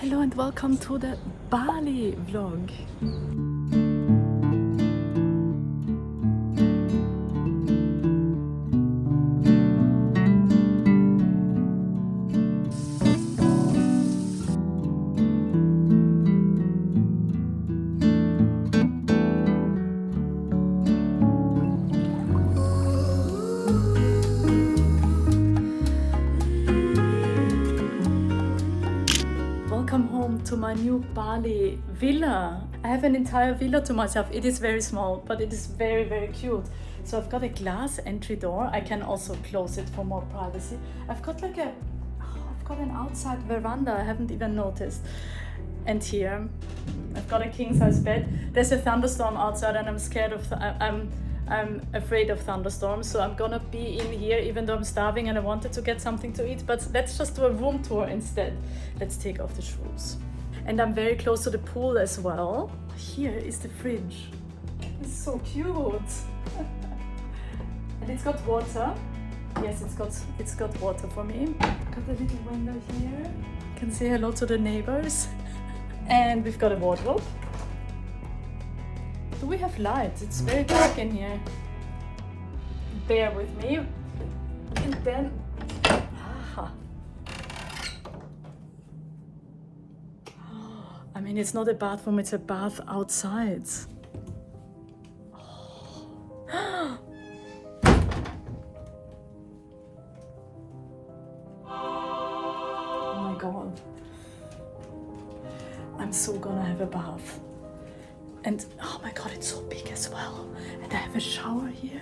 Hello and welcome to the Bali vlog. Welcome home to my new Bali villa. I have an entire villa to myself. It is very small, but it is very, very cute. So I've got a glass entry door. I can also close it for more privacy. I've got like I've got an outside veranda. I haven't even noticed. And here, I've got a king size bed. There's a thunderstorm outside, and I'm scared of. I'm afraid of thunderstorms, so I'm gonna be in here even though I'm starving and I wanted to get something to eat, but let's just do a room tour instead. Let's take off the shoes. And I'm very close to the pool as well. Here is the fridge. It's so cute. And it's got water. Yes, it's got water for me. Got a little window here. Can say hello to the neighbors. And we've got a wardrobe. Do we have lights? It's very dark in here. Bear with me. And then... I mean, it's not a bathroom, it's a bath outside. Oh my god. I'm so gonna have a bath. And oh my god, it's so big as well. And I have a shower here.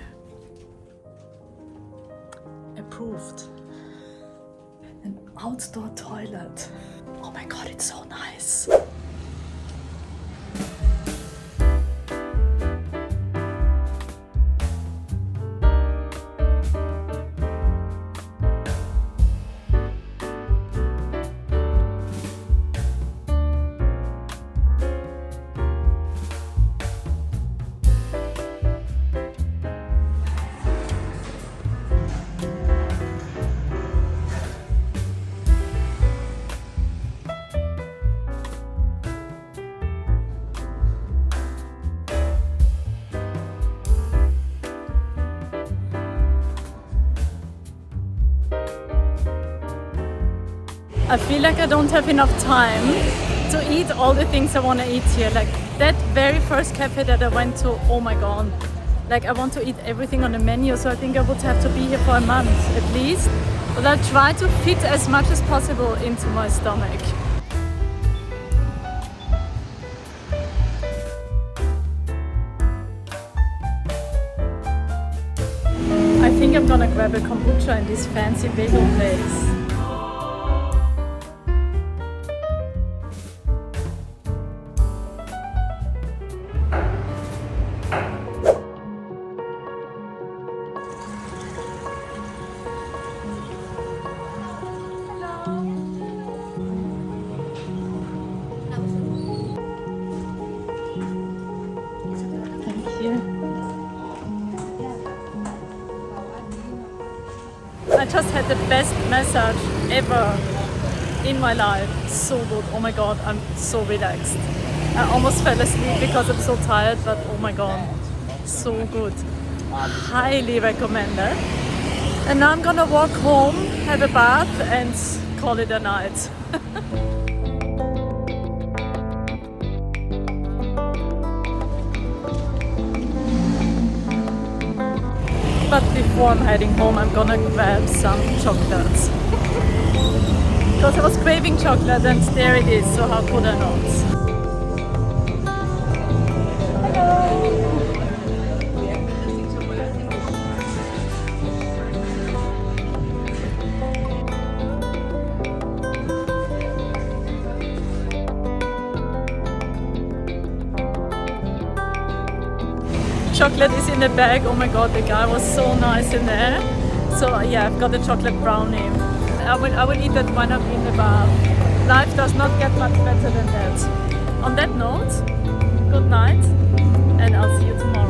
Approved. An outdoor toilet. Oh my god, it's so nice. I feel like I don't have enough time to eat all the things I want to eat here. Like that very first cafe that I went to, oh my god. Like I want to eat everything on the menu, so I think I would have to be here for a month at least. But I'll try to fit as much as possible into my stomach. I think I'm gonna grab a kombucha in this fancy bagel place. I just had the best massage ever in my life. So good. Oh my god, I'm so relaxed. I almost fell asleep because I'm so tired, but oh my god, so good. Highly recommended. And now I'm gonna walk home, have a bath and call it a night. But before I'm heading home, I'm gonna grab some chocolates. Because I was craving chocolate and there it is, so how could I not? Chocolate is in the bag. Oh my god, the guy was so nice in there. So yeah, I've got the chocolate brownie. I will eat that when I'm in the bath. Life does not get much better than that. On that note, good night and I'll see you tomorrow.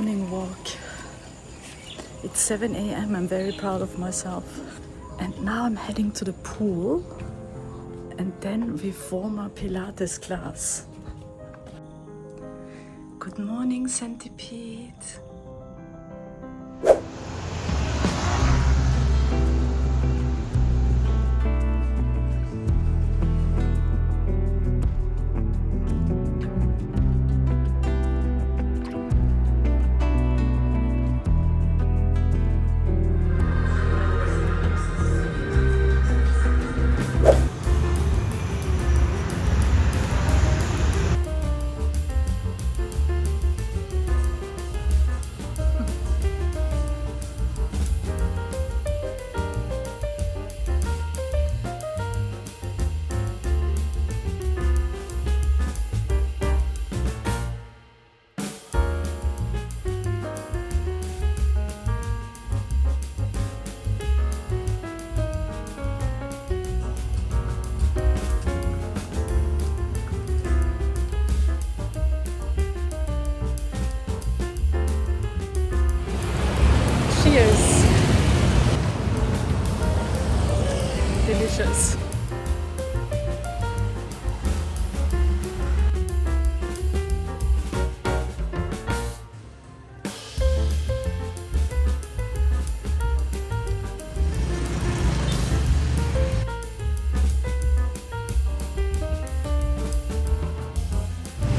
morning walk. It's 7 a.m. I'm very proud of myself. And now I'm heading to the pool and then we form a Pilates class. Good morning, centipede. Cheers. Delicious.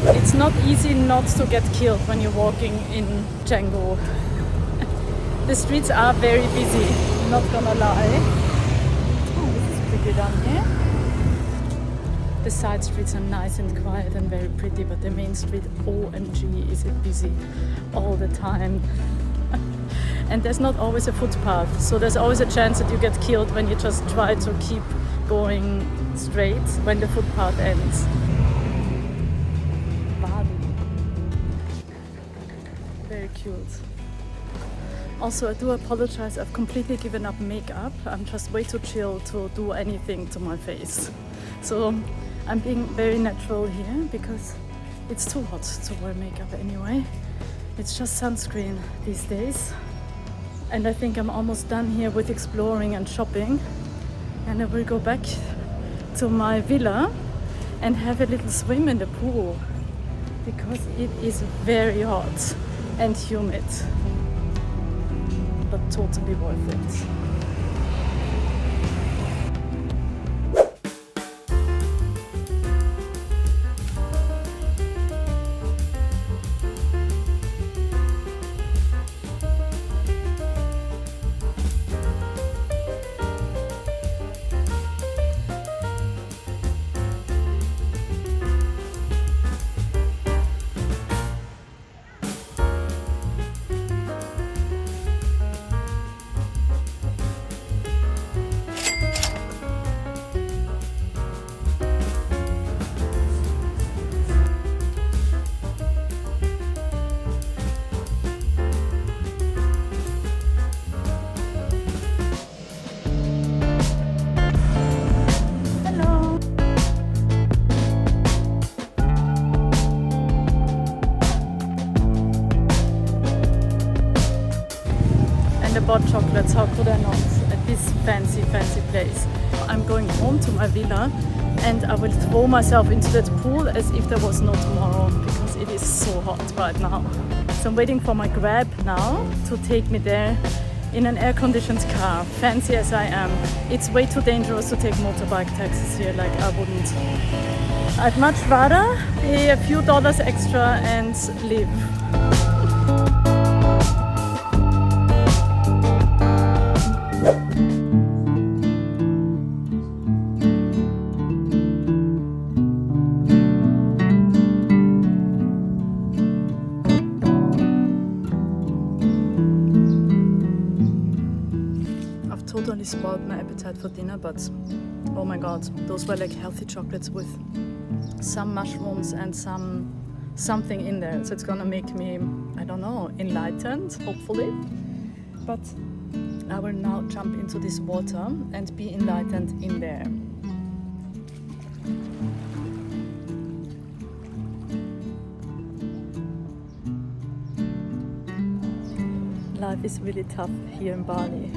It's not easy not to get killed when you're walking in Canggu. The streets are very busy, not gonna lie. Oh, this is pretty down here. The side streets are nice and quiet and very pretty, but the main street, OMG, is it busy all the time. And there's not always a footpath, so there's always a chance that you get killed when you just try to keep going straight when the footpath ends. Bali. Very cute. Also, I do apologize, I've completely given up makeup. I'm just way too chill to do anything to my face. So I'm being very natural here because it's too hot to wear makeup anyway. It's just sunscreen these days. And I think I'm almost done here with exploring and shopping. And I will go back to my villa and have a little swim in the pool because it is very hot and humid. But totally worth it. Bought chocolates, how could I not, at this fancy place. I'm going home to my villa and I will throw myself into that pool as if there was no tomorrow because it is so hot right now. So I'm waiting for my Grab now to take me there in an air-conditioned car, fancy as I am. It's way too dangerous to take motorbike taxis here, like I wouldn't. I'd much rather pay a few dollars extra and live. Totally spoiled my appetite for dinner, but oh my god, those were like healthy chocolates with some mushrooms and something in there. So it's gonna make me, I don't know, enlightened, hopefully. But I will now jump into this water and be enlightened in there. is really tough here in Bali.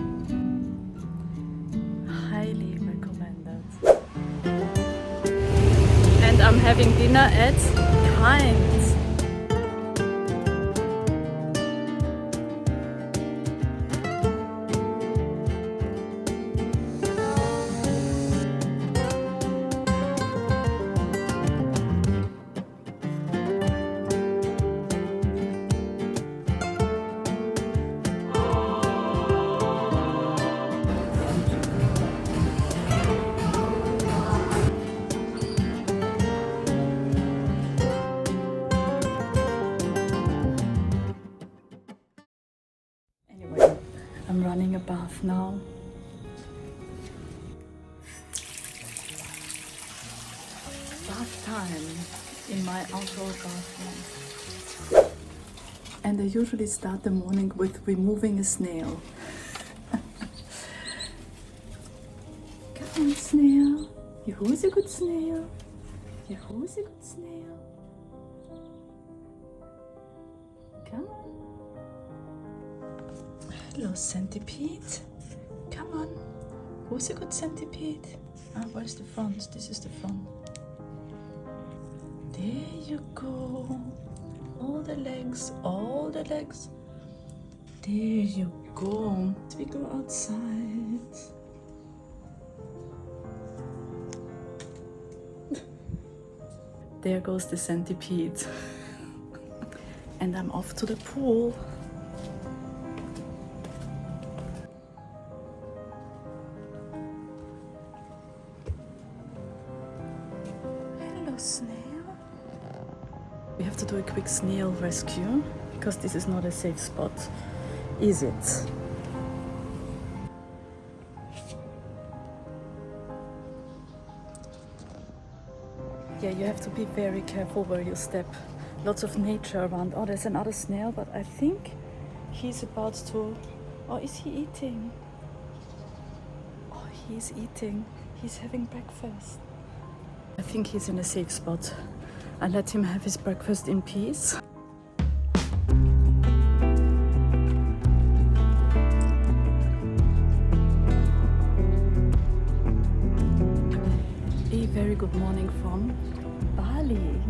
Highly recommended. And I'm having dinner at Kind. I'm running a bath now. Bath time in my outdoor bathroom. And I usually start the morning with removing a snail. Come on, snail. Who's a good snail? Who's a good snail? Come on. Hello, centipede. Come on. Who's a good centipede? Ah, where's the front? This is the front. There you go. All the legs, all the legs. There you go. We go outside. There goes the centipede. And I'm off to the pool. Snail. We have to do a quick snail rescue because this is not a safe spot, is it? Yeah, you have to be very careful where you step. Lots of nature around. Oh, there's another snail, but I think he's about to... Oh, is he eating? Oh, he's eating. He's having breakfast. I think he's in a safe spot. I let him have his breakfast in peace. A very good morning from Bali.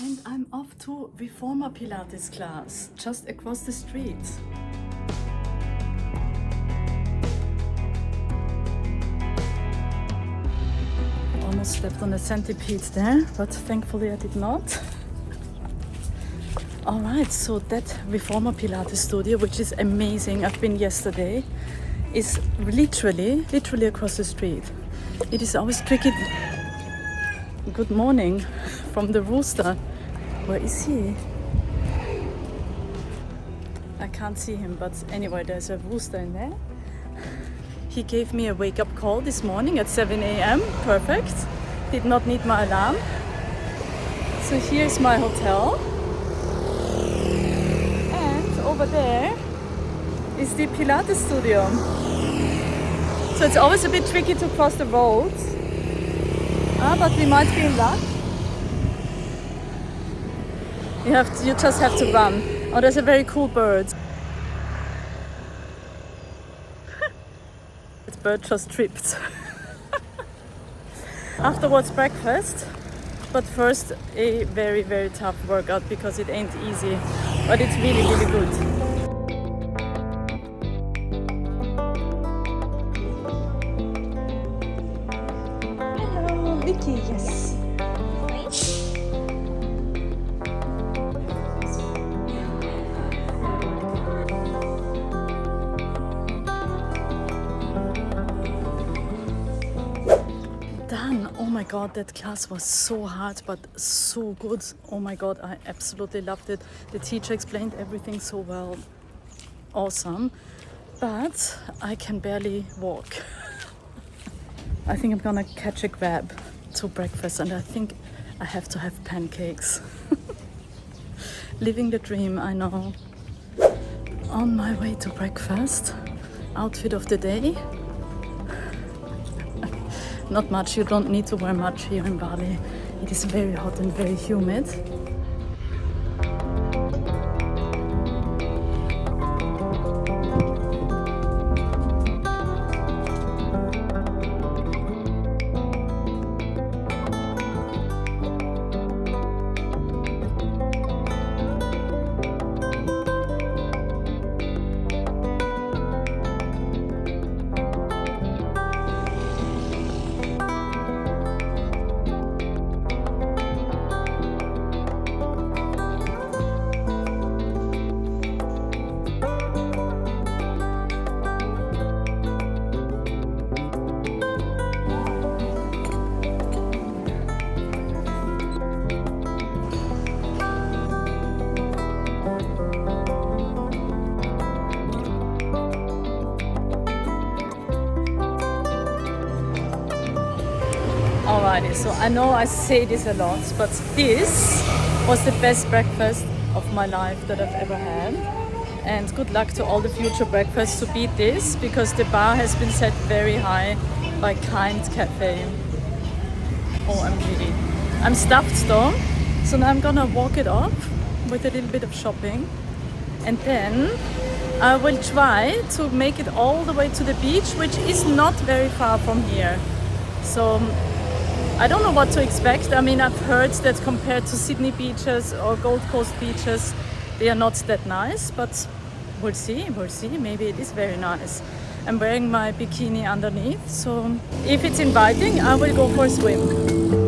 And I'm off to Reformer Pilates class, just across the street. Almost stepped on a centipede there, but thankfully I did not. Alright, so that Reformer Pilates studio, which is amazing, I've been yesterday, is literally across the street. It is always tricky. Good morning from the rooster. Where is he? I can't see him, but anyway, there's a rooster in there. He gave me a wake-up call this morning at 7 a.m. Perfect. Did not need my alarm. So here's my hotel. And over there is the Pilates studio. So it's always a bit tricky to cross the road. But we might be in luck. You just have to run. Oh, there's a very cool bird. That bird just tripped. Afterwards breakfast, but first a very, very tough workout because it ain't easy, but it's really, really good. Hello, Vicky, yes. god, that class was so hard but so good. Oh my god, I absolutely loved it. The teacher explained everything so well. Awesome. But I can barely walk. I think I'm gonna catch a grab to breakfast, and I think I have to have pancakes. Living the dream, I know. On my way to breakfast, outfit of the day. Not much, you don't need to wear much here in Bali. It is very hot and very humid. Alrighty, so I know I say this a lot, but this was the best breakfast of my life that I've ever had. And good luck to all the future breakfasts to beat this, because the bar has been set very high by Kind Cafe. OMG. I'm stuffed though, so now I'm gonna walk it off with a little bit of shopping. And then I will try to make it all the way to the beach, which is not very far from here. So I don't know what to expect. I mean, I've heard that compared to Sydney beaches or Gold Coast beaches, they are not that nice, but we'll see, maybe it is very nice. I'm wearing my bikini underneath, so if it's inviting, I will go for a swim.